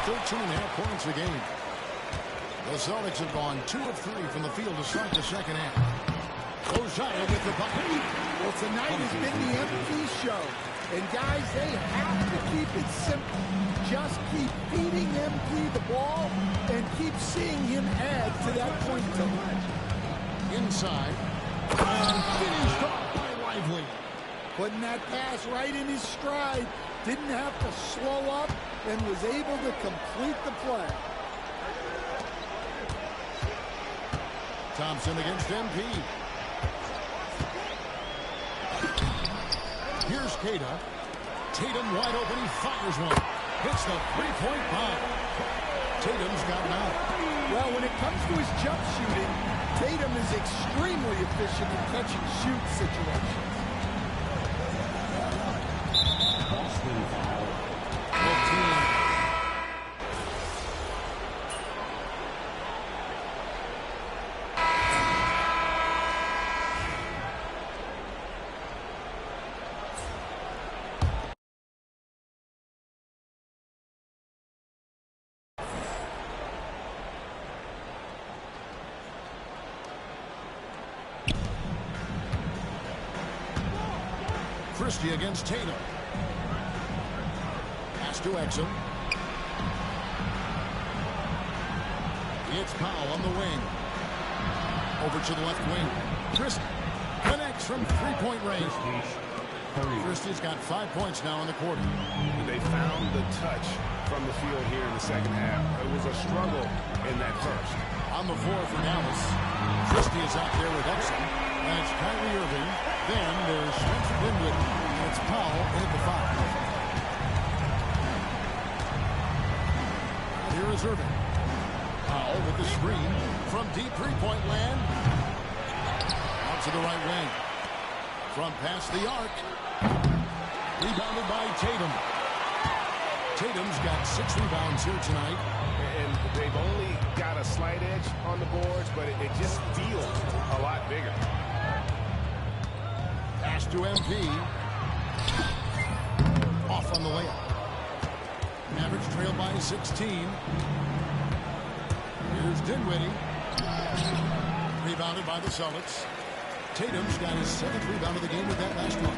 13.5 points a game. The Celtics have gone 2 of 3 from the field to start the second half. Lozada with the bucket. Well, tonight has been the MVP show. And guys, they have to keep it simple. Just keep feeding MP the ball and keep seeing him add to that point tonight. Inside. And finished off by Lively. Putting that pass right in his stride. Didn't have to slow up and was able to complete the play. Thompson against MP. Here's Cada. Tatum wide open. He fires one. Hits the three-point bomb. Tatum's got it out. Well, when it comes to his jump shooting, Tatum is extremely efficient in catch-and-shoot situations. Christie against Tatum. Pass to Rickson. It's Powell on the wing. Over to the left wing. Christie connects from three-point range. Christie's got 5 points now in the quarter. They found the touch from the field here in the second half. It was a struggle in that first. On the floor for Dallas. Christie is out there with Rickson. And it's Kyrie Irving. Then there's Spencer Dinwiddie. And it's Powell at the 5. Here is Irving. Powell with the screen from deep three-point land. Out to the right wing. From past the arc. Rebounded by Tatum. Tatum's got 6 rebounds here tonight. And they've only got a slight edge on the boards, but it just feels a lot bigger. Pass to MP. Off on the layup. Mavericks trail by 16. Here's Dinwiddie. Rebounded by the Celtics. Tatum's got his 7th rebound of the game with that last one.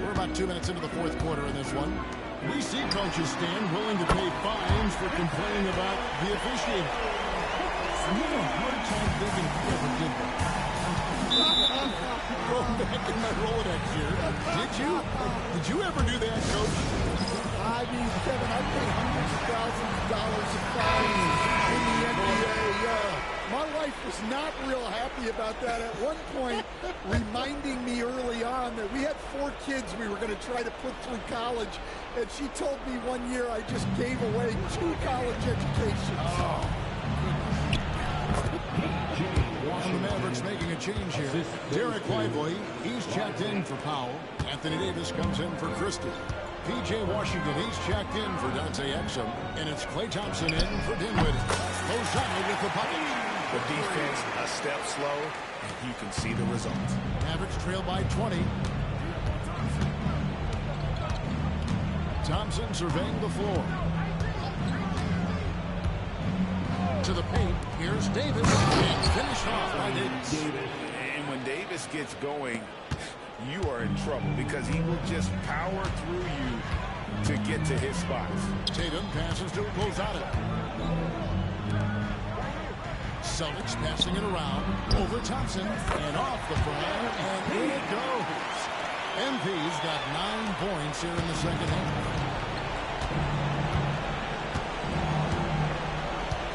We're about 2 minutes into the 4th quarter in this one. We see coaches stand willing to pay fines for complaining about the officiating. I have a hard time thinking who ever did that. Going back in my Rolodex here. Did you ever do that, Coach? I mean, Kevin, I paid hundreds of thousands of dollars of fines in the NBA. My wife was not real happy about that at one point, reminding me early on that we had 4 kids we were going to try to put through college, and she told me one year I just gave away 2 college educations. Oh. And the Mavericks making a change here. Derek Lively, he's checked in for Powell. Anthony Davis comes in for Christie. P.J. Washington, he's checked in for Dante Exum. And it's Klay Thompson in for Dinwiddie. Lozada with the bucket. The defense a step slow, and you can see the results. Mavericks trail by 20. Thompson surveying the floor. To the paint. Here's Davis. And finished off by Davis. And when Davis gets going, you are in trouble because he will just power through you to get to his spots. Tatum passes to Lozada. Celtics passing it around. Over Thompson. And off the front. And in it goes. MP's got 9 points here in the second half.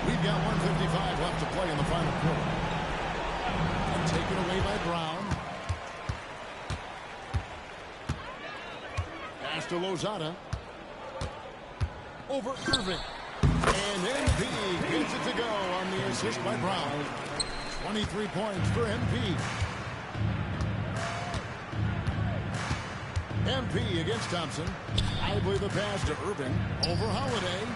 We've got 1:55 left to play in the final quarter. And taken away by Brown. Pass to Lozada. Over Irving. And MP gets it to go on the assist by Brown. 23 points for MP. MP against Thompson. I believe the pass to Irving. Over Holiday.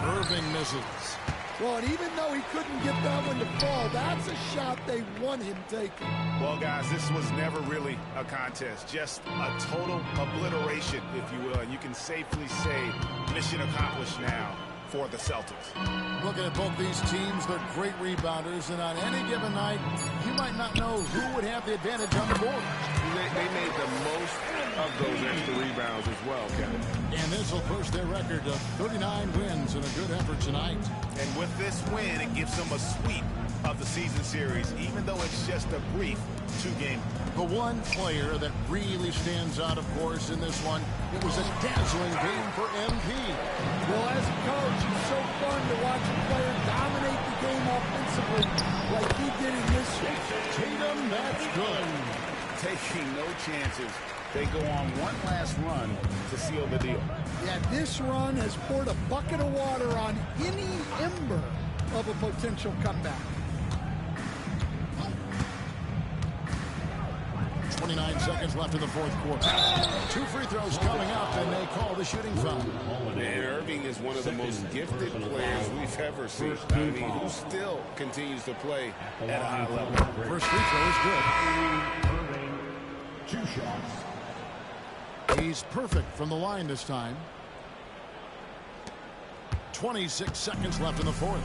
Irving misses. Well, and even though he couldn't get that one to fall, that's a shot they want him taking. Well, guys, this was never really a contest, just a total obliteration, if you will. And you can safely say mission accomplished now for the Celtics. Looking at both these teams, they're great rebounders, and on any given night, you might not know who would have the advantage on the board. They made the most of those extra rebounds as well, Kevin. And this will push their record of 39 wins in a good effort tonight. And with this win, it gives them a sweep of the season series, even though it's just a brief two-game. The one player that really stands out, of course, in this one, it was a dazzling game for MP. Well, as a coach, it's so fun to watch a player dominate the game offensively like he did in this one. Tatum, that's good. Taking no chances. They go on one last run to seal the deal. Yeah, this run has poured a bucket of water on any ember of a potential comeback. 29 seconds left in the fourth quarter. 2 free throws coming up, and they call the shooting foul. And Irving is one of the most gifted players we've ever seen. I mean, who still continues to play at a high level. First free throw is good. Irving, 2 shots. He's perfect from the line this time. 26 seconds left in the fourth.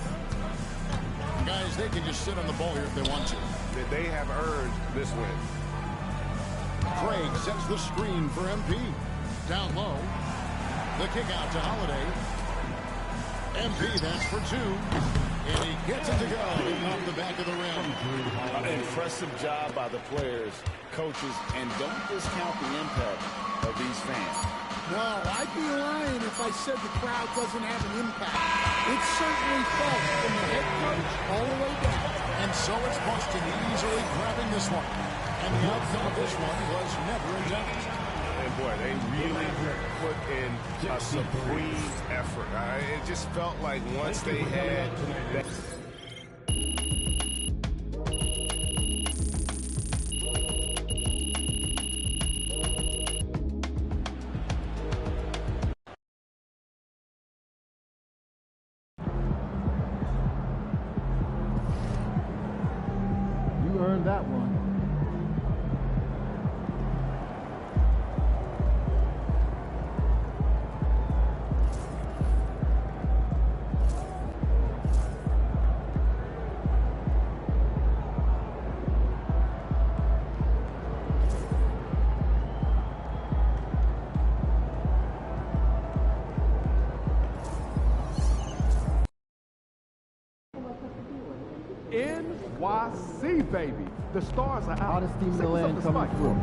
Guys, they can just sit on the ball here if they want to. They have earned this win. Craig sets the screen for MP. Down low. The kick out to Holiday. MP, that's for 2. And he gets it to go off the back of the rim. Impressive job by the players, coaches, and don't discount the impact of these fans. Well, I'd be lying if I said the crowd doesn't have an impact. It's certainly felt from the head coach all the way down. And so it's Boston easily grabbing this one. And the outcome of this one was never in doubt. And boy, they really put in a supreme effort. It just felt like once they had that. You earned that one. NYC, baby. The stars are out. Hottest team in the land coming through.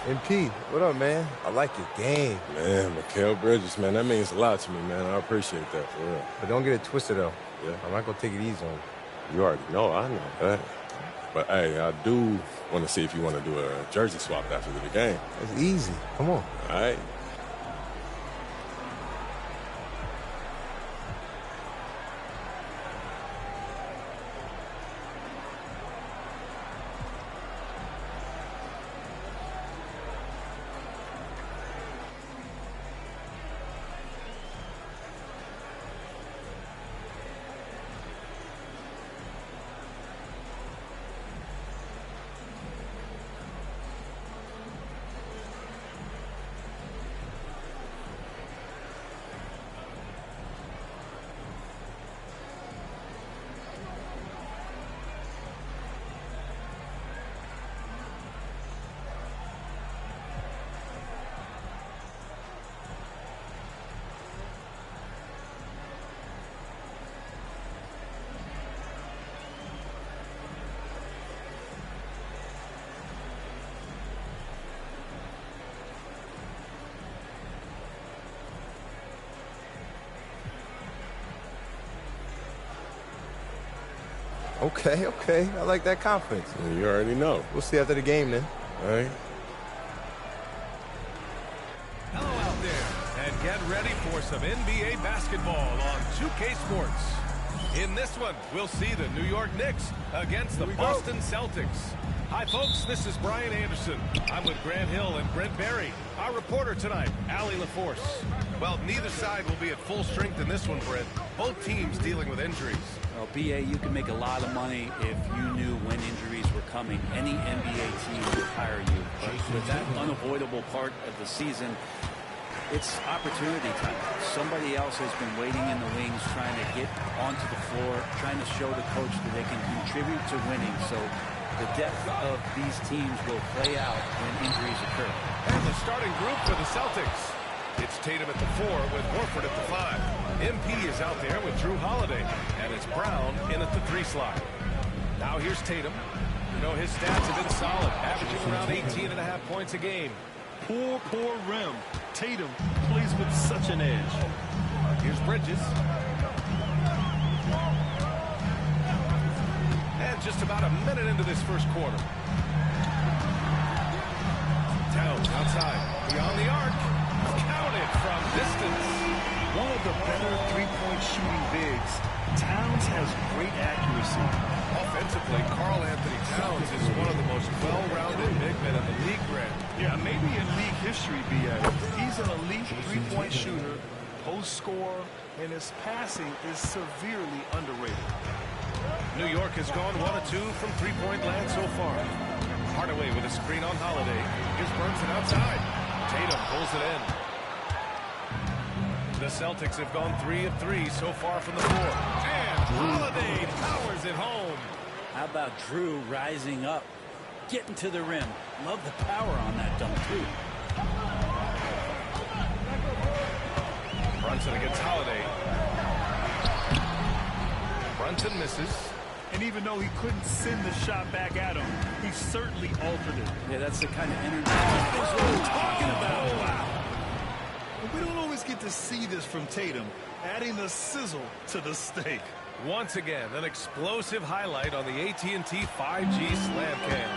MP, what up, man? I like your game. Man, Mikal Bridges, man, that means a lot to me, man. I appreciate that, for real. But don't get it twisted, though. Yeah. I'm not going to take it easy on you. You already know, I know that. But, hey, I do want to see if you want to do a jersey swap after the game. It's easy. Come on. All right? Okay, okay. I like that confidence. And you already know. We'll see after the game then. All right? Hello out there, and get ready for some NBA basketball on 2K Sports. In this one, we'll see the New York Knicks against the Boston Celtics. Hi, folks. This is Brian Anderson. I'm with Grant Hill and Brent Barry. Our reporter tonight, Allie LaForce. Well, neither side will be at full strength in this one, Brent. Both teams dealing with injuries. Well, BA, you can make a lot of money if you knew when injuries were coming. Any NBA team would hire you. But with that unavoidable part of the season, it's opportunity time. Somebody else has been waiting in the wings, trying to get onto the floor, trying to show the coach that they can contribute to winning. So the depth of these teams will play out when injuries occur. And the starting group for the Celtics. It's Tatum at the 4 with Horford at the 5. MP is out there with Drew Holiday. And it's Brown in at the 3 slot. Now here's Tatum. You know, his stats have been solid, averaging around 18.5 points a game. Poor rim. Tatum plays with such an edge. Here's Bridges. And just about a minute into this first quarter. Towns outside. Beyond the arc. Counted from distance. One of the better three-point shooting bigs. Towns has great accuracy. Offensively, Karl Anthony Towns is one of the most well-rounded big men in the league, Grant. Yeah, maybe in league history, B.A. He's an elite three-point shooter, post scorer, and his passing is severely underrated. New York has gone 1 of 2 from three-point land so far. Hardaway with a screen on Holiday. Here's Brunson outside. Tatum pulls it in. The Celtics have gone 3 of 3 so far from the floor. And Holiday powers it home. How about Drew rising up, getting to the rim? Love the power on that dunk, too. Brunson against Holiday. Brunson misses. And even though he couldn't send the shot back at him, he certainly altered it. Yeah, that's the kind of energy we're talking about. Wow. We don't always get to see this from Tatum, adding the sizzle to the steak. Once again, an explosive highlight on the AT&T 5G Slam Cam.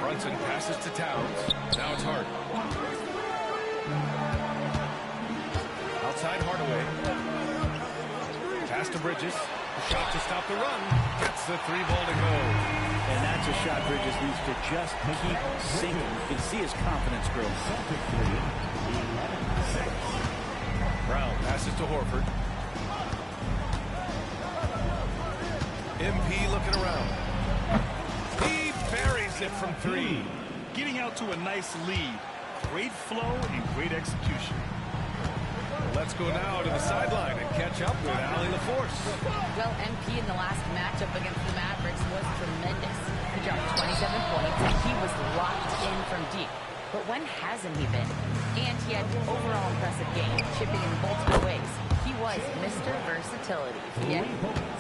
Brunson passes to Towns. Now it's Hart. Outside Hardaway. Pass to Bridges. Shot to stop the run. Gets the 3 ball to go. And that's a shot Bridges needs to just keep sinking. You can see his confidence grow. Brown passes to Horford. MP looking around. He buries it from 3. Getting out to a nice lead. Great flow and great execution. Let's go now to the sideline and catch up with Allie LaForce. Well, MP in the last matchup against the Mavericks was tremendous. He dropped 27 points and he was locked in from deep. But when hasn't he been? And he had an overall impressive game, chipping in multiple ways. He was Mr. Versatility. Yeah.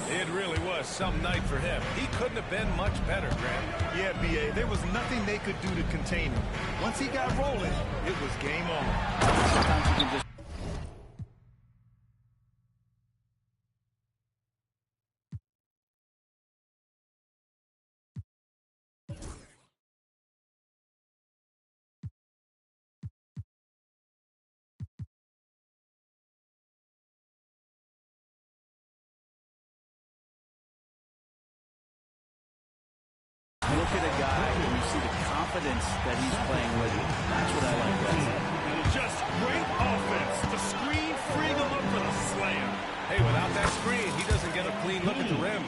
It really was some night for him. He couldn't have been much better, Grant. Yeah, B.A., there was nothing they could do to contain him. Once he got rolling, it was game on. Sometimes you can just look at a guy and you see the confidence that he's playing with. That's what I like. Just great offense. The screen freeing him up for the slam. Hey, without that screen, he doesn't get a clean look at the rim.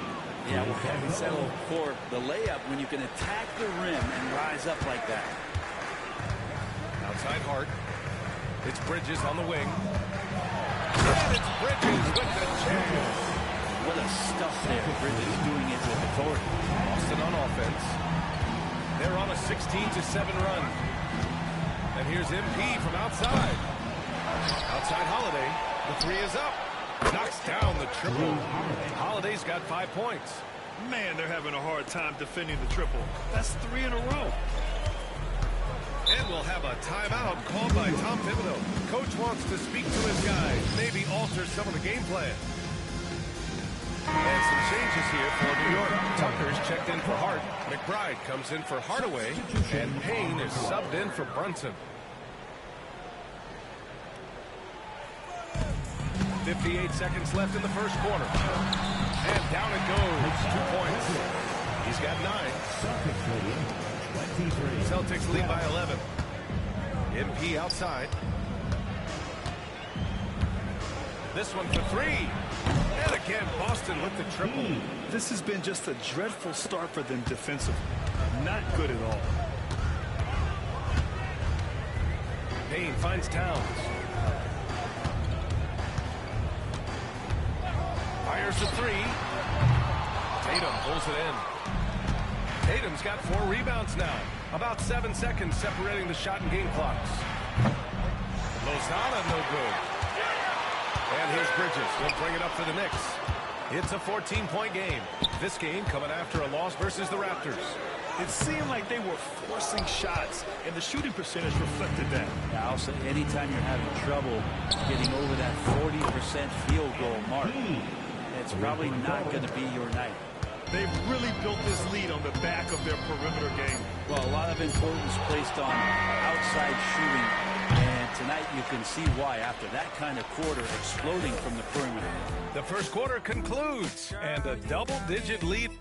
Yeah, well, having settled for the layup when you can attack the rim and rise up like that. Outside Hart. It's Bridges on the wing. And it's Bridges with the jam. What a stuff there. Bridges doing it with authority. Boston on offense. They're on a 16-7 run. And here's MP from outside. Outside Holiday. The 3 is up. Knocks down the triple. Holiday's got 5 points. Man, they're having a hard time defending the triple. That's 3 in a row. And we'll have a timeout called by Tom Thibodeau. Coach wants to speak to his guys, maybe alter some of the game plan. And some changes here for New York. Tucker's checked in for Hart. McBride comes in for Hardaway. And Payne is subbed in for Brunson. 58 seconds left in the first quarter. And down it goes. 2 points. He's got 9. Celtics lead by 11. MP outside. This one for 3. And again, Boston with the triple. This has been just a dreadful start for them defensively. Not good at all. Payne finds Towns. Fires a 3. Tatum pulls it in. Tatum's got 4 rebounds now. About 7 seconds separating the shot and game clocks. Lozada no good. And here's Bridges. He'll bring it up for the Knicks. It's a 14-point game. This game coming after a loss versus the Raptors. It seemed like they were forcing shots, and the shooting percentage reflected that. Yeah, I'll say anytime you're having trouble getting over that 40% field goal mark, it's probably not going to be your night. They've really built this lead on the back of their perimeter game. Well, a lot of importance placed on outside shooting, and tonight you can see why after that kind of quarter exploding from the perimeter. The first quarter concludes, and a double-digit lead.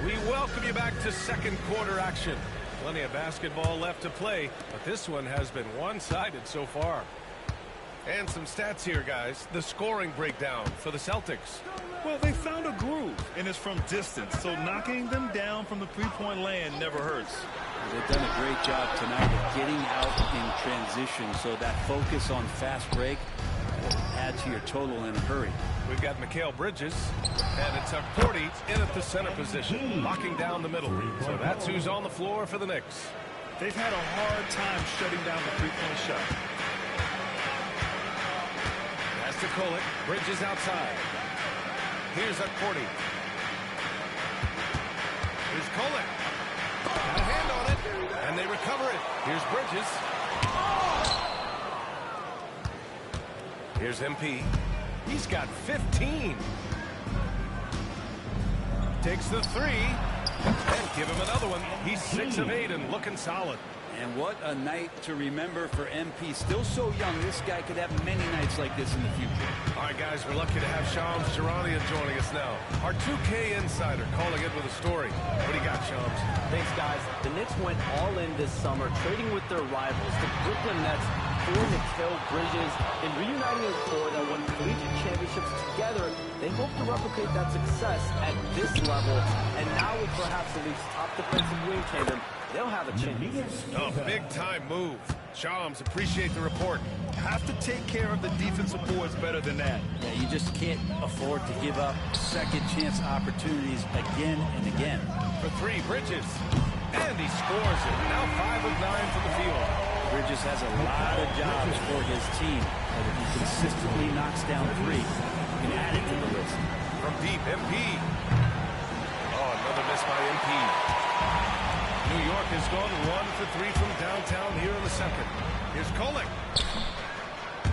We welcome you back to second quarter action. Plenty of basketball left to play, but this one has been one-sided so far. And some stats here, guys. The scoring breakdown for the Celtics. Well, they found a groove, and it's from distance, so knocking them down from the three-point land never hurts. They've done a great job tonight of getting out in transition, so that focus on fast break will add to your total in a hurry. We've got Mikal Bridges, and it's a 40 in at the center position, locking down the middle. So that's who's on the floor for the Knicks. They've had a hard time shutting down the three-point shot. Pass to Kolek. Bridges outside. Here's a 40. Here's Kolek. Got a hand on it, and they recover it. Here's Bridges. Here's MP. He's got 15. Takes the 3. And give him another one. He's 6 of 8 and looking solid. And what a night to remember for MP. Still so young, this guy could have many nights like this in the future. All right, guys, we're lucky to have Shams Charania joining us now. Our 2K insider calling it with a story. What do you got, Shams? Thanks, guys. The Knicks went all in this summer, trading with their rivals, the Brooklyn Nets, for Mikal Bridges. In reuniting a core that won collegiate championships together, they hope to replicate that success at this level. And now with perhaps the league's top defensive wing tandem, they'll have a chance. Oh, big-time move. Shams, appreciate the report. Have to take care of the defensive boards better than that. Yeah, you just can't afford to give up second-chance opportunities again and again. For 3, Bridges. And he scores it. Now 5 of 9 from the field. Bridges has a lot of jobs for his team. But if he consistently knocks down 3, you can add it to the list. From deep, MP. Oh, another miss by MP. New York has gone 1 for 3 from downtown here in the second. Here's Kolek.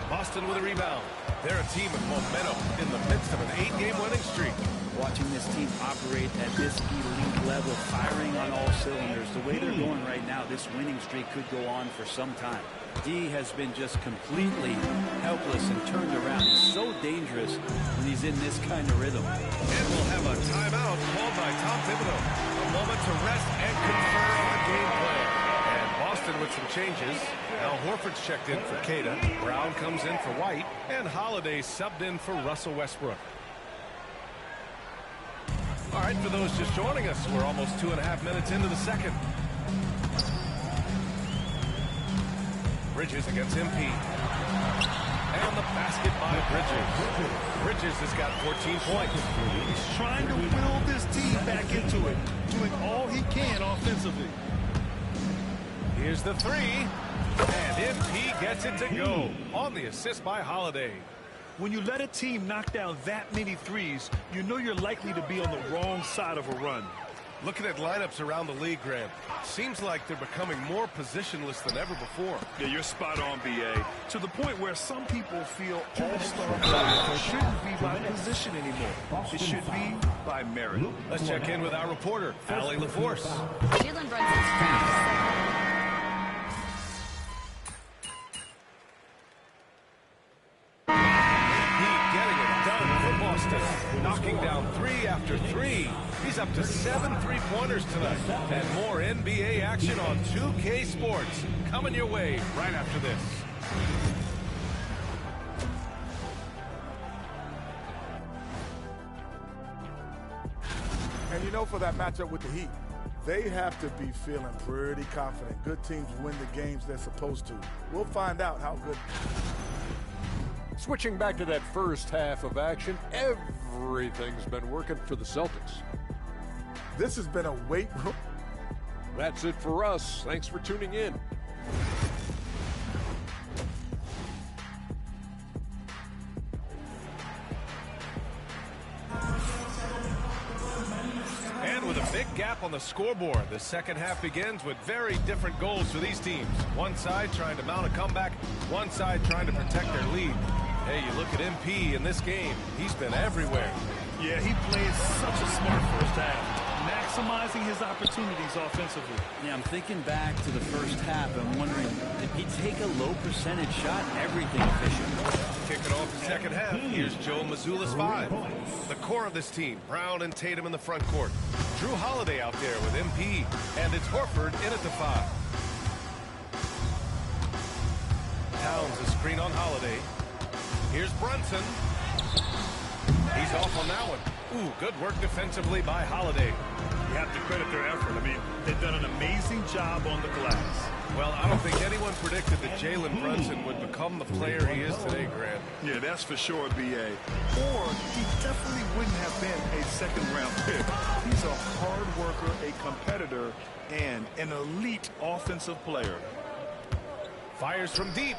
Boston with a rebound. They're a team with momentum in the midst of an 8-game winning streak. Watching this team operate at this elite level, firing on all cylinders, the way they're going right now, this winning streak could go on for some time. D has been just completely helpless and turned around. He's so dangerous when he's in this kind of rhythm. And we'll have a timeout called by Tom Thibodeau. A moment to rest and confer on game plan. And Boston with some changes. Al Horford's checked in for Queta. Brown comes in for White. And Holiday subbed in for Russell Westbrook. All right, for those just joining us, we're almost 2.5 minutes into the second. Bridges against MP. And the basket by Bridges. Bridges has got 14 points. He's trying to will this team back into it, doing all he can offensively. Here's the 3. And MP gets it to go on the assist by Holiday. When you let a team knock down that many threes, you know you're likely to be on the wrong side of a run. Looking at lineups around the league, Grant, seems like they're becoming more positionless than ever before. Yeah, you're spot on, B.A. To the point where some people feel all-star players shouldn't be by position anymore. It should be by merit. Let's check in with our reporter, Allie LaForce. Jalen Brunson's fast. Getting it done for Boston. Knocking down 3 after 3. He's up to 7 3-pointers tonight. And more NBA action on 2K Sports. Coming your way right after this. And you know, for that matchup with the Heat, they have to be feeling pretty confident. Good teams win the games they're supposed to. We'll find out how good. Switching back to that first half of action, everything's been working for the Celtics. This has been a weight room. That's it for us. Thanks for tuning in. And with a big gap on the scoreboard, the second half begins with very different goals for these teams. One side trying to mount a comeback, one side trying to protect their lead. Hey, you look at MP in this game, he's been everywhere. Yeah, he played such a smart first half, maximizing his opportunities offensively. Yeah, I'm thinking back to the first half. I'm wondering, did he take a low percentage shot? Everything efficient. Kicking off the second half, here's Joe Mazzulla's 5. The core of this team, Brown and Tatum in the front court. Drew Holiday out there with MP, and it's Horford in at the 5. Towns a screen on Holiday. Here's Brunson. He's off on that one. Ooh, good work defensively by Holiday. You have to credit their effort. I mean, they've done an amazing job on the glass. Well, I don't think anyone predicted that Jalen Brunson would become the player he is today, Grant. Yeah, that's for sure, B.A. Or he definitely wouldn't have been a second-round pick. He's a hard worker, a competitor, and an elite offensive player. Fires from deep.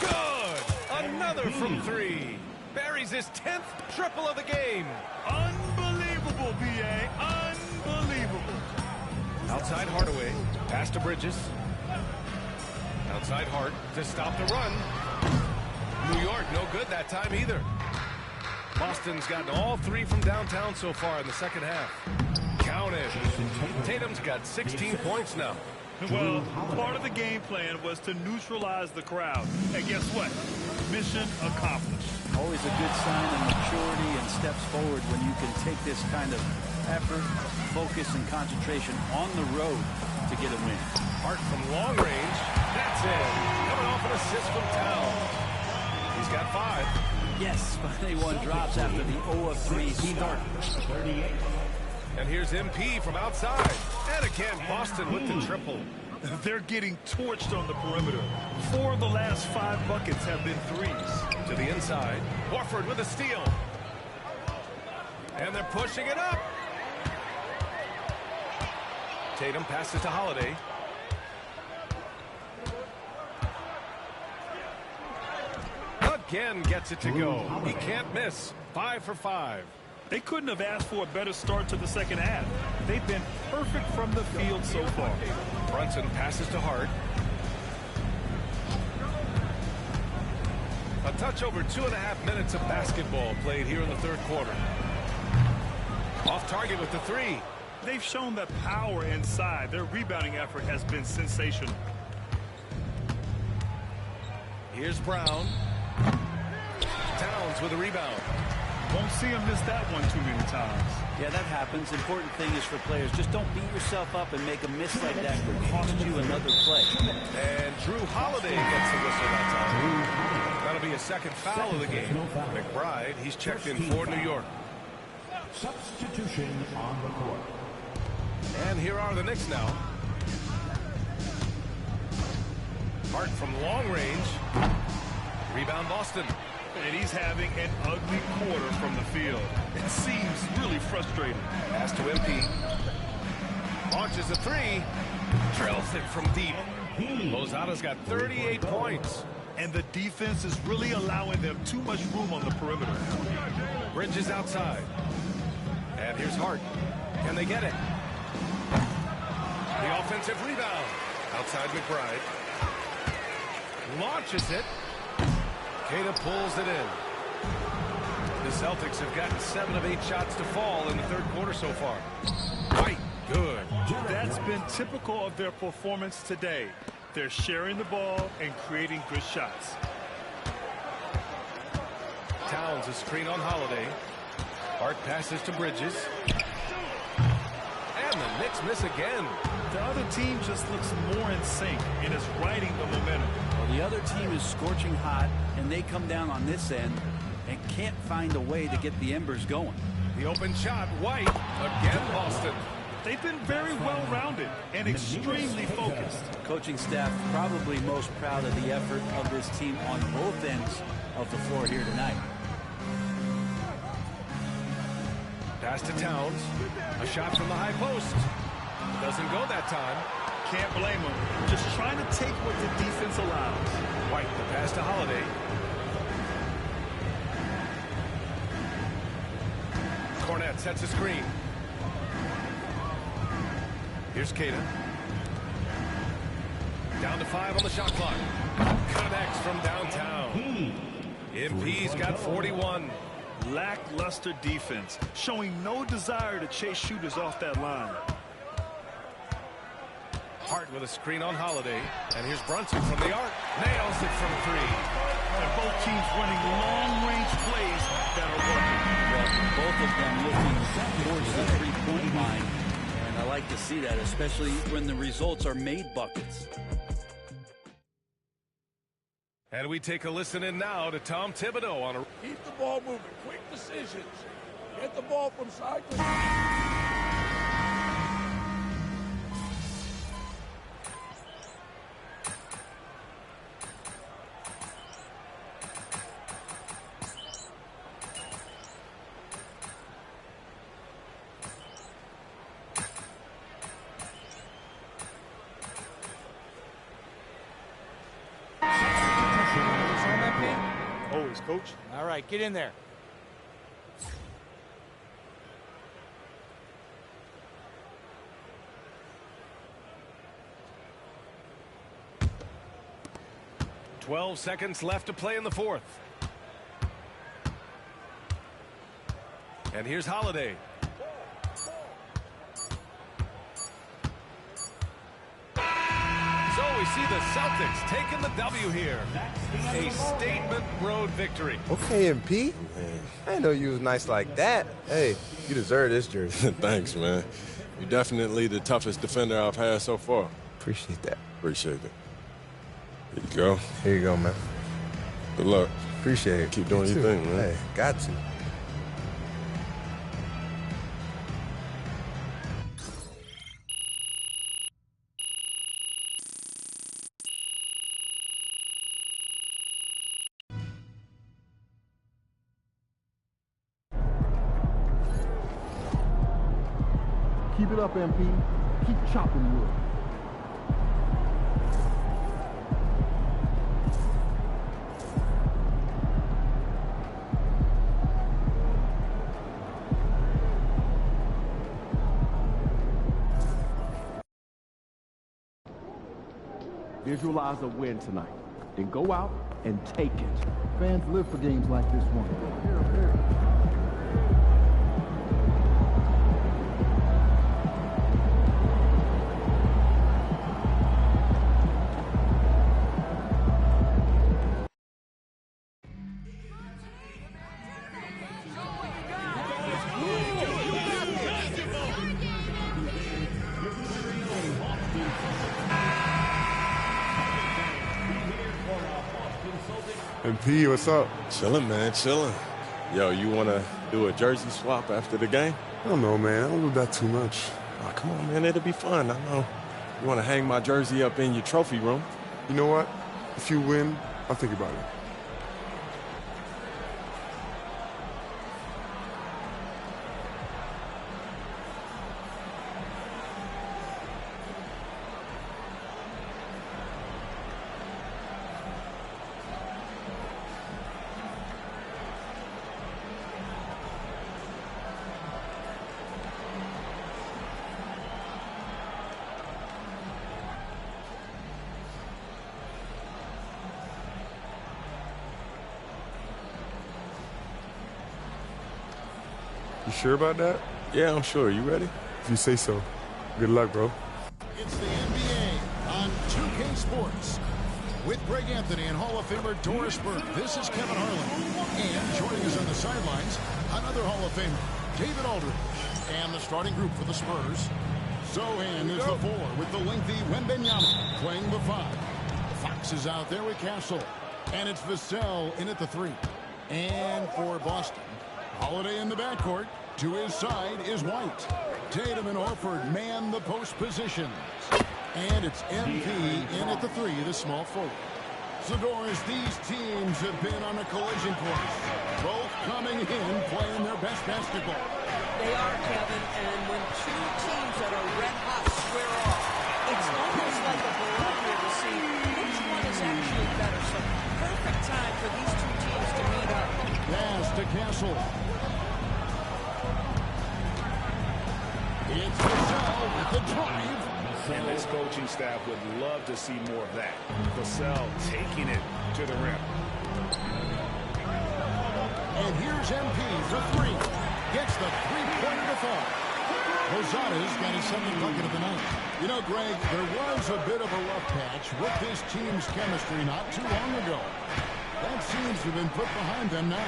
Good! Another from 3. Buries his 10th triple of the game. Unbelievable, B.A. Unbelievable. Outside Hardaway. Pass to Bridges. Outside Hart to stop the run. New York, no good that time either. Boston's gotten all 3 from downtown so far in the second half. Count it. Tatum's got 16 points now. Well, part of the game plan was to neutralize the crowd. And guess what? Mission accomplished. Always a good sign of maturity and steps forward when you can take this kind of effort, focus, and concentration on the road to get a win. Hart from long range. That's it. Coming off an assist from Towns. He's got 5. Yes, finally one drops after the 0 of 3 start. 38. And here's MP from outside. And again, Boston with the triple. They're getting torched on the perimeter. 4 of the last 5 buckets have been 3s. To the inside. Horford with a steal. And they're pushing it up. Tatum passes to Holiday. Again gets it to go. He can't miss. 5 for 5. They couldn't have asked for a better start to the second half. They've been perfect from the field so far. Brunson passes to Hart. A touch over 2.5 minutes of basketball played here in the third quarter. Off target with the 3. They've shown that power inside. Their rebounding effort has been sensational. Here's Brown. Towns with a rebound. Won't see him miss that one too many times. Yeah, that happens. Important thing is for players, just don't beat yourself up and make a miss like that could cost you another play. And Drew Holiday gets the whistle that time. That'll be a second foul of the game. McBride, he's checked in for New York. Substitution on the court. And here are the Knicks now. Hart from long range. Rebound Boston. And he's having an ugly quarter from the field. It seems really frustrating. Pass to MP. Launches a 3. Trails it from deep. Lozada's got 38 points. And the defense is really allowing them too much room on the perimeter. Bridges outside. And here's Hart. Can they get it? The offensive rebound. Outside McBride. Launches it. Queta pulls it in. The Celtics have gotten 7 of 8 shots to fall in the third quarter so far. White, good. That's been typical of their performance today. They're sharing the ball and creating good shots. Towns a screen on Holiday. Hart passes to Bridges. And the Knicks miss again. The other team just looks more in sync and is riding the momentum. Well, the other team is scorching hot, and they come down on this end and can't find a way to get the embers going. The open shot, White, again Boston. They've been very well-rounded and extremely focused. Coaching staff probably most proud of the effort of this team on both ends of the floor here tonight. Pass to Towns. A shot from the high post. Doesn't go that time. Can't blame him. Just trying to take what the defense allows. White, the pass to Holiday. Cornette sets a screen. Here's Queta. Down to 5 on the shot clock. Connects from downtown. MP's got 41. Lackluster defense, showing no desire to chase shooters off that line. Hart with a screen on Holiday. And here's Brunson from the arc. Nails it from 3. And both teams running long-range plays that are working. Well, both of them looking towards the three-point line. And I like to see that, especially when the results are made buckets. And we take a listen in now to Tom Thibodeau on a... Keep the ball moving. Quick decisions. Get the ball from side to side. Always, Coach. All right, get in there. .12 seconds left to play in the fourth. And here's Holiday. So we see the Celtics taking the W here. A statement road victory. Okay, MP. I didn't know you was nice like that. Hey, you deserve this jersey. Thanks, man. You're definitely the toughest defender I've had so far. Appreciate that. Appreciate it. Here you go. Here you go, man. Good luck. Appreciate it. Keep doing your thing, man. Hey, got to. Keep it up, MP. Keep chopping wood. Visualize a win tonight. Then go out and take it. Fans live for games like this one. MP, what's up? Chilling, man, chilling. Yo, you want to do a jersey swap after the game? I don't know, man. I don't do that too much. Oh, come on, man. It'll be fun. I know. You want to hang my jersey up in your trophy room? You know what? If you win, I'll think about it. sure about that? Yeah, I'm sure. You ready? If you say so. Good luck, bro. It's the NBA on 2K Sports. With Greg Anthony and Hall of Famer Doris Burke, this is Kevin Harlan. And joining us on the sidelines, another Hall of Famer, David Aldridge. And the starting group for the Spurs. Sohan is the 4 with the lengthy Wembanyama playing the 5. Fox is out there with Castle. And it's Vassell in at the 3. And for Boston, Holiday in the backcourt. To his side is White. Tatum and Horford man the post positions. And it's MP in at the 3, the small forward. So, Doris, these teams have been on a collision course. Both coming in playing their best basketball. They are, Kevin, and when two teams that are red-hot square off, it's almost like a barometer to see which one is actually better. So, perfect time for these two teams to meet up. Pass to Castle. It's Vassell with the drive. And this coaching staff would love to see more of that. Vassell taking it to the rim. And here's MP for 3. Gets the three-pointer to fall. Lozada's got his second bucket of the night. You know, Greg, there was a bit of a rough patch with this team's chemistry not too long ago. That seems to have been put behind them now.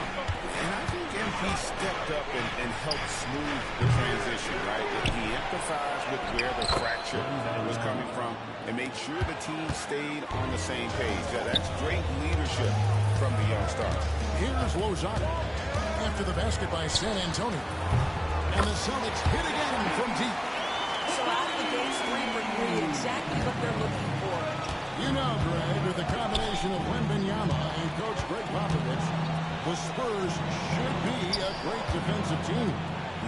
And I think MP stepped up and helped smooth the transition, right? He empathized with where the fracture was coming from and made sure the team stayed on the same page. That's great leadership from the young star. Here's Lozada after the basket by San Antonio. And the Celtics hit again from deep. So out of the gates, 3 for 3, exactly what they're looking for. You know, Greg, with the combination of Wembanyama and Coach Greg Popovich, the Spurs should be a great defensive team.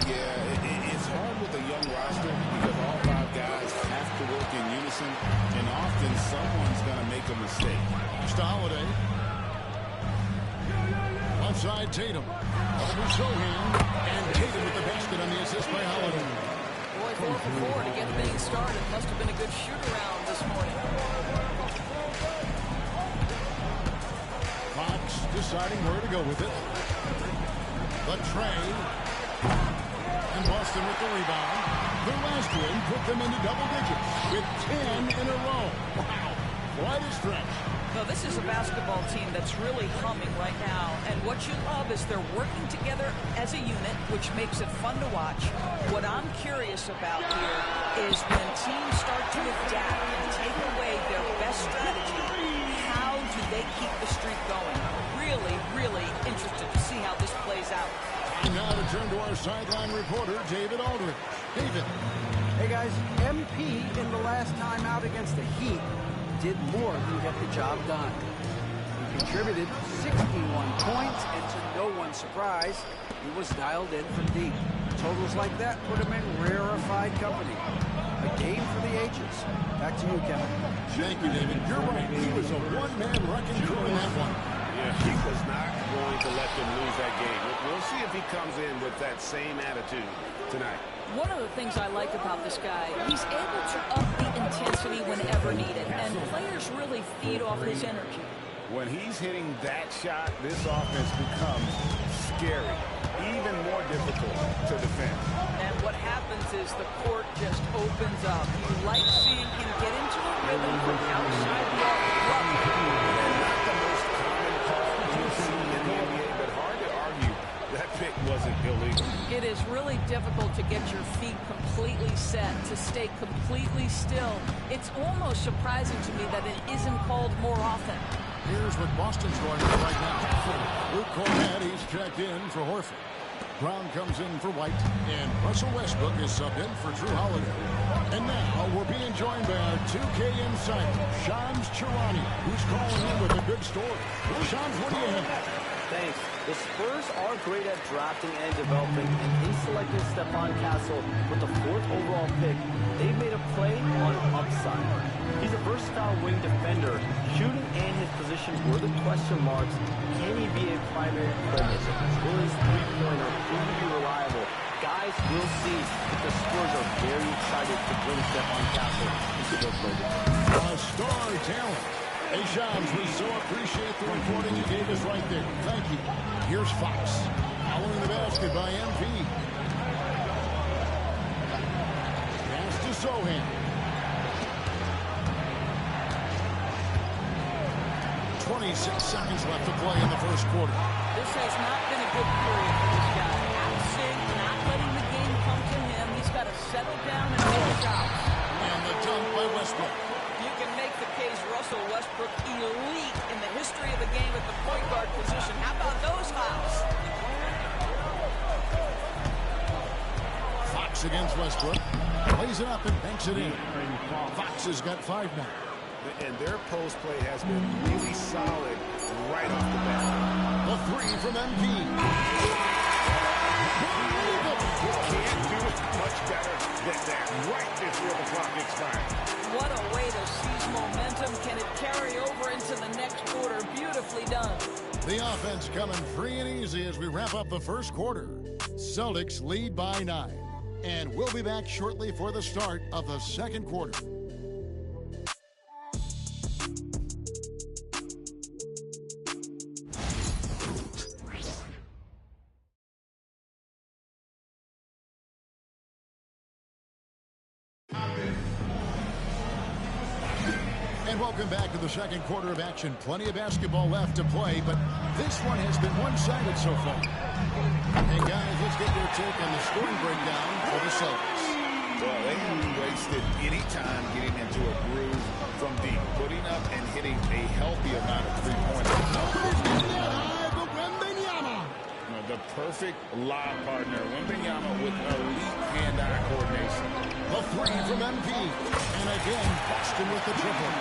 Yeah, it's hard with a young roster because all 5 guys have to work in unison, and often someone's going to make a mistake. To Holiday. Outside Tatum. Over Sohan. And Tatum with the basket on the assist by Holiday. Boy, 4 for 4 to get things started. Must have been a good shoot-around this morning. Fox deciding where to go with it. The tray. And Boston with the rebound. Their last win put them into double digits with 10 in a row. Wow. Quite a stretch. No, this is a basketball team that's really humming right now. And what you love is they're working together as a unit, which makes it fun to watch. What I'm curious about here is when teams start to adapt and take away their best strategy, how do they keep the streak going? Really, really interested to see how this plays out. And now to turn to our sideline reporter, David Aldridge. David. Hey, guys. MP in the last time out against the Heat did more than get the job done. He contributed 61 points, and to no one's surprise, he was dialed in from deep. Totals like that put him in rarefied company. A game for the ages. Back to you, Kevin. Thank you, David. You're right. He was a one-man wrecking crew in that one. Yeah, he was not going to let them lose that game. We'll see if he comes in with that same attitude tonight. One of the things I like about this guy, he's able to up the intensity whenever needed, and players really feed off his energy. When he's hitting that shot, this offense becomes scary, even more difficult to defend. And what happens is the court just opens up. You like seeing him get into a rhythm from outside the arc. Not the most common call you'll see in the NBA, but hard to argue that pick wasn't illegal. It is really difficult to get your feet completely set, to stay completely still. It's almost surprising to me that it isn't called more often. Here's what Boston's going with right now. Luke Cornett, he's checked in for Horford. Brown comes in for White, and Russell Westbrook is subbed in for Drew Holiday. And now we're being joined by our 2K insider, Shams Charania, who's calling in with a good story. Shams, what do you have? Thanks. The Spurs are great at drafting and developing, and they selected Stephon Castle with the 4th overall pick. They made a play on upside. He's a versatile wing defender. Shooting and his position were the question marks. Can he be a primary playmaker? Will his three-pointer prove to be reliable? Guys, we'll see. But the Spurs are very excited to bring Stephon Castle into their program. A star talent. Hey, Shams, we so appreciate the reporting you gave us right there. Thank you. Here's Fox. Following the basket by MP. Zohan. 26 seconds left to play in the first quarter. This has not been a good period for this guy. Out of sync, not letting the game come to him. He's got to settle down and make shots. And the dunk by Westbrook. You can make the case Russell Westbrook elite in the history of the game at the point guard position. How about those fouls? Fox against Westbrook. Plays it up and banks it in. Fox has got 5 now. And their post play has been really solid right off the bat. The 3 from MP. You can't do it much better than that right before the clock expires. What a way to seize momentum. Can it carry over into the next quarter? Beautifully done. The offense coming free and easy as we wrap up the first quarter. Celtics lead by 9. And we'll be back shortly for the start of the second quarter. And welcome back to the second quarter of action. Plenty of basketball left to play, but this one has been one-sided so far. Hey, guys, let's get your take on the scoring breakdown for the Celtics. Well, they haven't wasted any time getting into a groove from deep, putting up and hitting a healthy amount of three-pointers. The perfect lob partner, Wembanyama with elite hand-eye coordination. The 3 from MP. And again, Boston with the triple.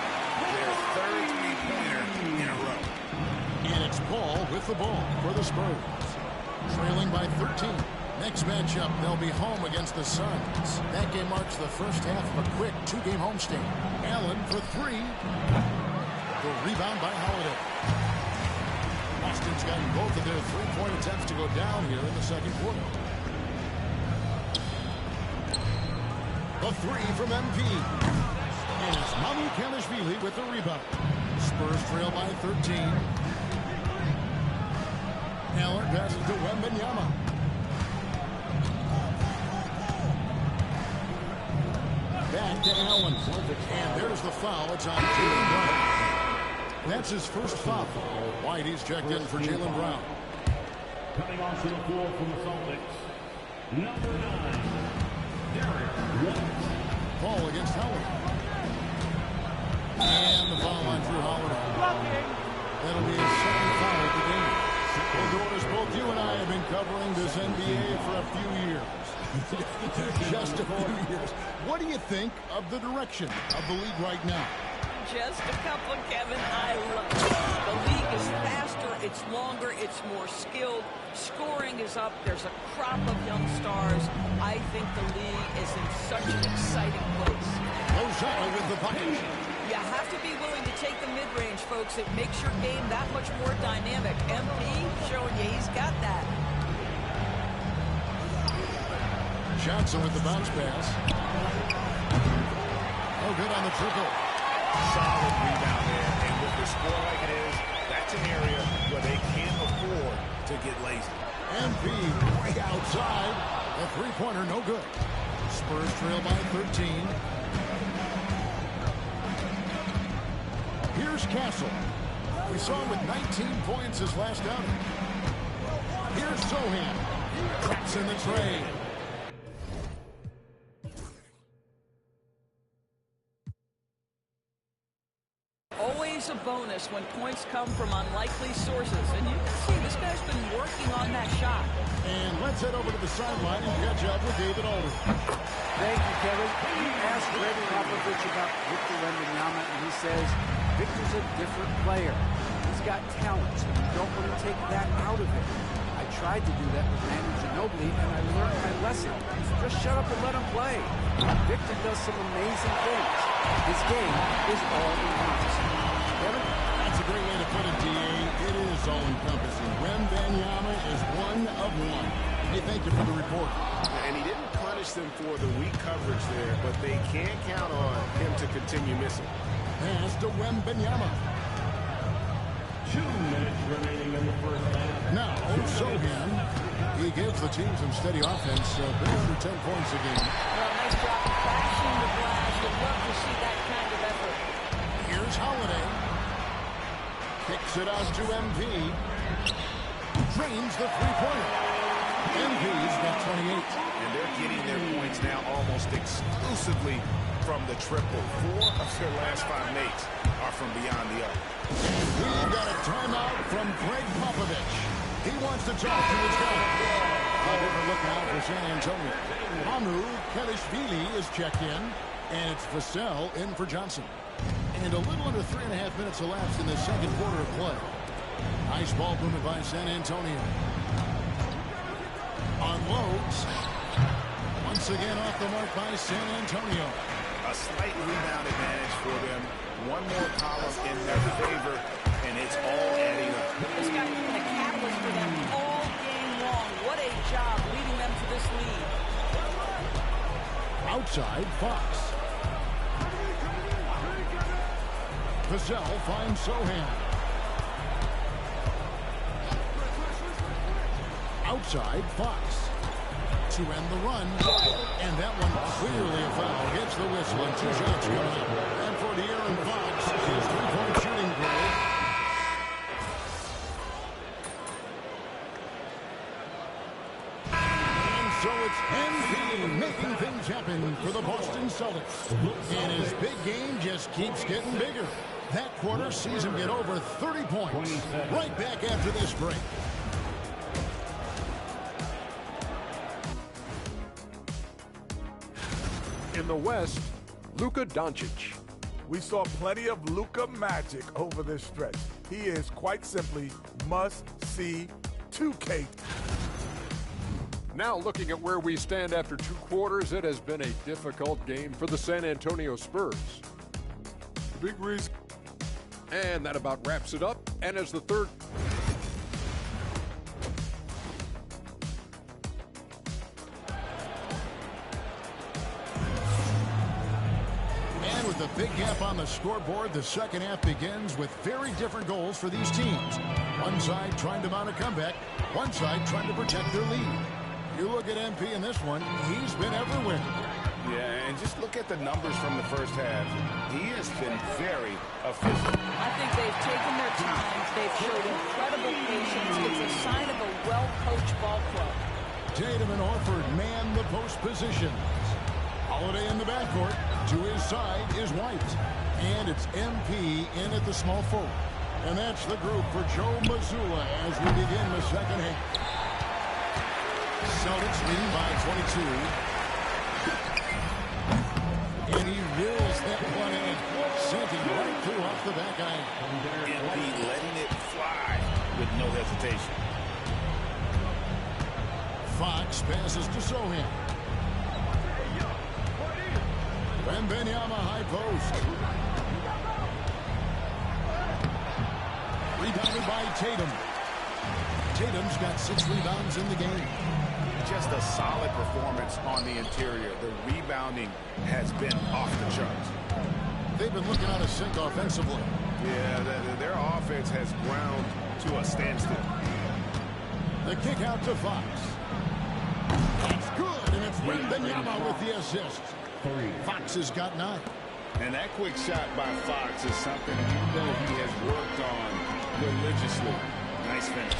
Their third three-pointer in a row. And it's Paul with the ball for the Spurs. Trailing by 13. Next matchup, they'll be home against the Suns. That game marks the first half of a quick 2-game homestand. Allen for 3. The rebound by Holiday. Boston's gotten both of their three-point attempts to go down here in the second quarter. The 3 from MP. And it's Mamu Kelishvili with the rebound. Spurs trail by 13. Allen passes to Wembanyama. Back to Allen. And there's the foul. It's on Jaylen Brown. That's his first foul. Whitey's checked in for Jaylen Brown. Coming onto the floor from the Celtics, number 9, Derek White. Paul against Howard. And the foul line through Holiday. That'll be his second foul of the game. Well, Doris, both you and I have been covering this NBA for a few years. Just a few years. What do you think of the direction of the league right now? Just a couple, Kevin. I love it. The league is faster, it's longer, it's more skilled. Scoring is up. There's a crop of young stars. I think the league is in such an exciting place. Lozano with the bucket. You have to be willing to take the mid-range, folks. It makes your game that much more dynamic. MP showing you he's got that. Johnson with the bounce pass. Oh, good on the triple. Solid rebound there, and with the score like it is, that's an area where they can't afford to get lazy. MP way outside. The three-pointer, no good. Spurs trail by 13. Here's Castle. We saw him with 19 points his last outing. Here's Zohan. Traps in the trade. Always a bonus when points come from unlikely sources. And you can see this guy's been working on that shot. And let's head over to the sideline and catch up with David Aldridge. Thank you, Kevin. You asked Greg Popovich about Victor Wembanyama, and he says Victor's a different player. He's got talent, so you don't want to take that out of him. I tried to do that with Manu Ginobili, and I learned my lesson. Just shut up and let him play. Victor does some amazing things. His game is all-encompassing. Kevin? That's a great way to put it, D.A. It is all-encompassing. Wembanyama is one of one. Hey, thank you for the report. And he didn't punish them for the weak coverage there, but they can't count on him to continue missing. Pass to Wembanyama. 2 minutes remaining in the first half. Now, Sohan, he gives the team some steady offense, a bit under 10 points a game. Well, nice job of crashing the glass. Would love to see that kind of effort. Here's Holiday. Kicks it out to MP. Drains the three-pointer. MP's got 28. And they're getting their points now almost exclusively from the triple. 4 of their last 5 makes are from beyond the arc. We've got a timeout from Greg Popovich. He wants to talk to his guys. A different look now for San Antonio. Hanu Kelishvili is checked in, and it's Vassell in for Johnson. And a little under 3.5 minutes elapsed in the second quarter of play. Nice ball movement by San Antonio. Unloads. Once again off the mark by San Antonio. A slight rebound advantage for them. One more column in their favor, and it's all adding up. This guy has been a catalyst for them all game long. What a job leading them to this lead. Outside, Fox. Vassell finds Sohan. Outside, Fox. To end the run. And that one clearly a foul. Gets the whistle and 2 shots coming up. And for De'Aaron Fox, his three-point shooting grade. And so it's MP making things happen for the Boston Celtics. And his big game just keeps getting bigger. That quarter sees him get over 30 points. Right back after this break. In the West, Luka Doncic. We saw plenty of Luka magic over this stretch. He is quite simply must-see 2K. Now looking at where we stand after 2 quarters, it has been a difficult game for the San Antonio Spurs. Big reason. And that about wraps it up. And as the third... And with a big gap on the scoreboard, the second half begins with very different goals for these teams. One side trying to mount a comeback, one side trying to protect their lead. You look at MP in this one, he's been everywhere. Yeah, and just look at the numbers from the first half. He has been very efficient. I think they've taken their time. They've showed incredible patience. It's a sign of a well-coached ball club. Tatum and Horford man the post positions. Holiday in the backcourt. To his side is White. And it's MP in at the small forward. And that's the group for Joe Mazzulla as we begin the second half. Celtics leading by 22. And he reels that one in, sinking right through off the back iron. MP letting it fly with no hesitation. Fox passes to Sohan. Wembanyama high post. Rebounded by Tatum. Tatum's got 6 rebounds in the game. Just a solid performance on the interior. The rebounding has been off the charts. They've been looking out of sync offensively. Yeah, their offense has ground to a standstill. The kick out to Fox. That's good, and it's Wembanyama with the assist. Fox has got 9. And that quick shot by Fox is something you know he has worked on religiously. Nice finish.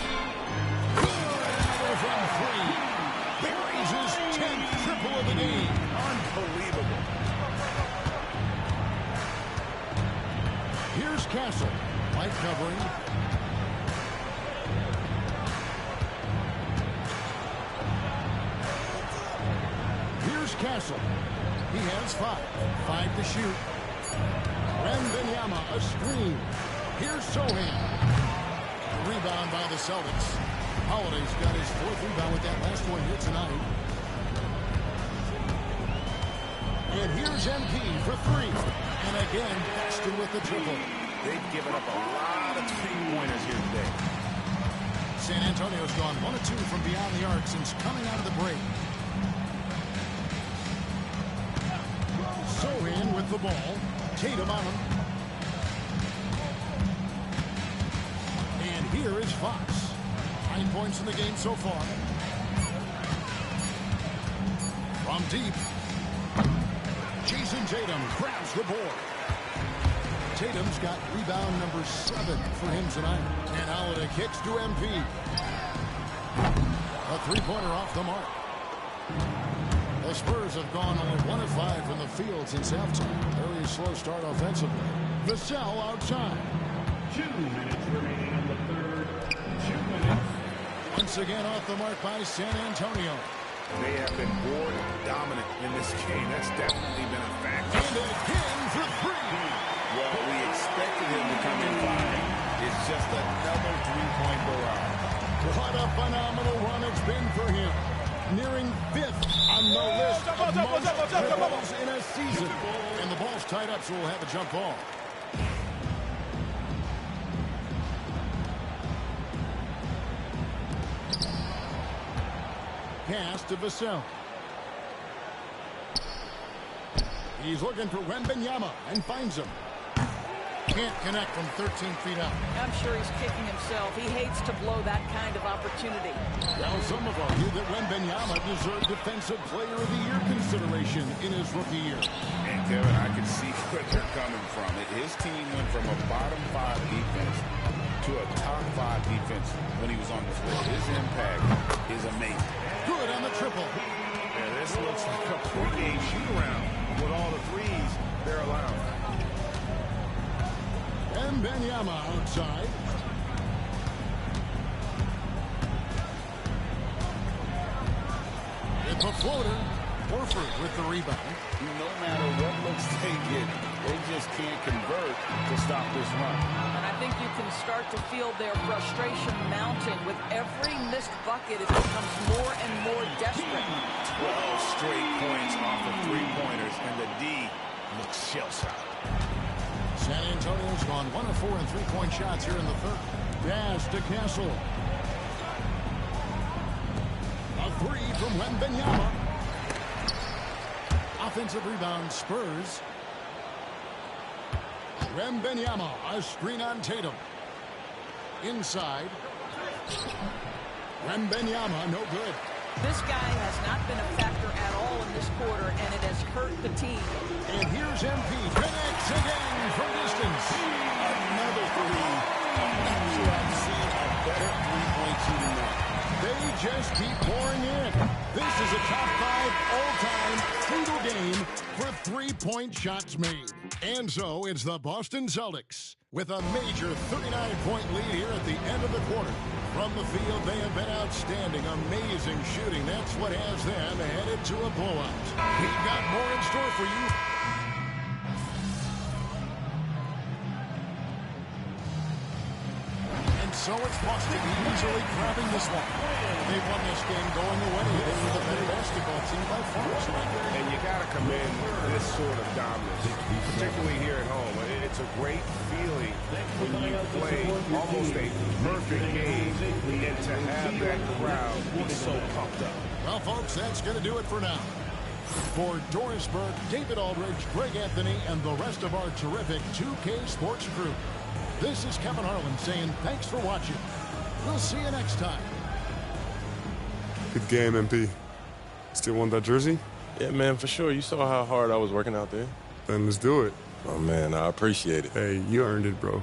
From 3. Buries his 10th triple of the game. Unbelievable. Here's Castle. Light covering. Here's Castle. He has 5. 5 to shoot. Wembanyama a screen. Here's Sohan. Rebound by the Celtics. Holiday's got his 4th rebound with that last one here tonight. And here's MP for 3. And again, Paxton with the triple. They've given up a lot of 3-pointers here today. San Antonio's gone 1 of 2 from beyond the arc since coming out of the break. Sohan with the ball. Tatum on him. Here is Fox. 9 points in the game so far. From deep, Jason Tatum grabs the board. Tatum's got rebound number 7 for him tonight. And Holiday kicks to MP. A three-pointer off the mark. The Spurs have gone only 1 of 5 from the field since halftime. Very slow start offensively. Vassell outside. 2 minutes remaining in the third. 2 minutes. Once again off the mark by San Antonio. They have been board dominant in this game. That's definitely been a factor. And again for 3. Well, we expected him to come in firing. It's just another three-point barrage. What a phenomenal run it's been for him. Nearing 5th on the list of most triples in a season. And the ball's tied up, so we'll have a jump ball. Pass to Vassell. He's looking for Wembanyama and finds him. Can't connect from 13 feet out. I'm sure he's kicking himself. He hates to blow that kind of opportunity. Well, some have argued that Wembanyama deserved Defensive Player of the Year consideration in his rookie year. And Kevin, I can see where they're coming from. His team went from a bottom 5 defense to a top 5 defense when he was on the floor. His impact is amazing. Good on the triple. Yeah, this looks like a pregame shoot-around with all the threes they're allowing. Wembanyama outside. It's a floater. Horford with the rebound. No matter what looks they get, they just can't convert to stop this run. And I think you can start to feel their frustration mounting. With every missed bucket, it becomes more and more desperate. 12 straight points off of three-pointers, and the D looks shell-shocked. San Antonio's gone 1 of 4 in three-point shots here in the third. Pass to Castle. A 3 from Wembanyama. Offensive rebound, Spurs. Wembanyama, a screen on Tatum. Inside. Wembanyama, no good. This guy has not been a factor at all in this quarter, and it has hurt the team. And here's MP. Connects again from distance. Another 3. I'm not sure I've seen a better three-point shooting now. They just keep pouring in. This is a top 5 all-time total game for three-point shots made. And so it's the Boston Celtics with a major 39-point lead here at the end of the quarter. From the field, they have been outstanding. Amazing shooting. That's what has them headed to a blowout. We've got more in store for you. And so it's Boston easily grabbing this one. They won this game going away. They were the better basketball team by far tonight. And you got to commend this sort of dominance, particularly here at home. It's a great feeling when you play almost a perfect game and to have that crowd be so pumped up. Well, folks, that's going to do it for now. For Doris Burke, David Aldridge, Greg Anthony, and the rest of our terrific 2K Sports crew, this is Kevin Harlan saying thanks for watching. We'll see you next time. Good game, MP. Still want that jersey? Yeah, man, for sure. You saw how hard I was working out there. Then let's do it. Oh, man, I appreciate it. Hey, you earned it, bro.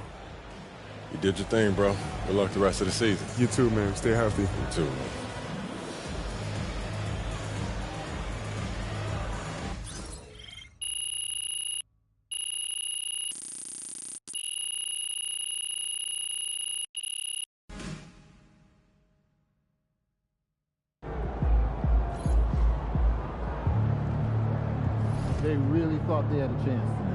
You did your thing, bro. Good luck the rest of the season. You too, man. Stay healthy. You too, man. They really thought they had a chance tonight.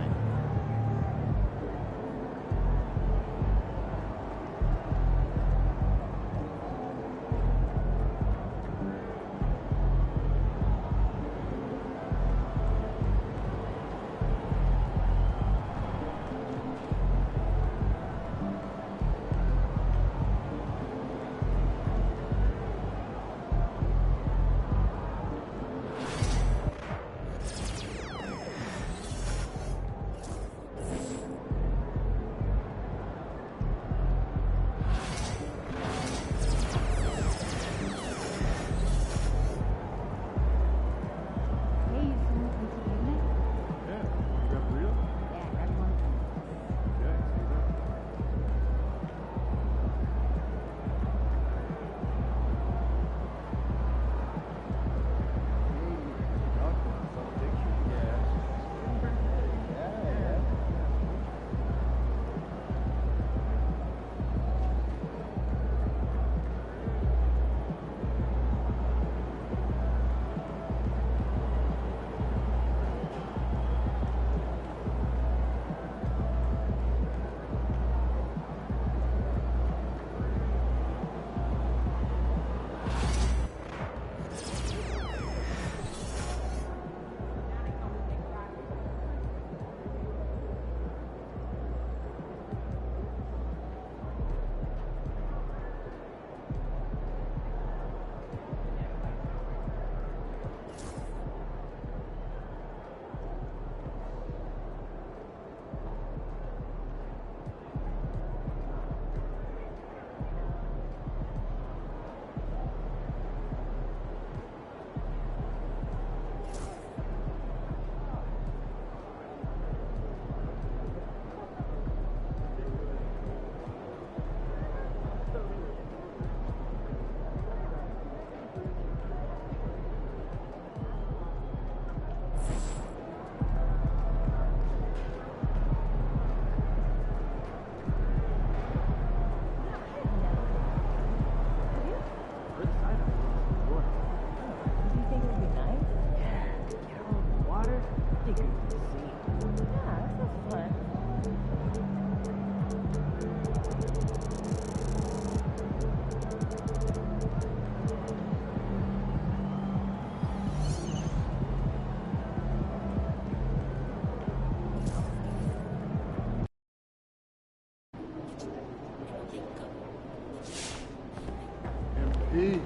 E.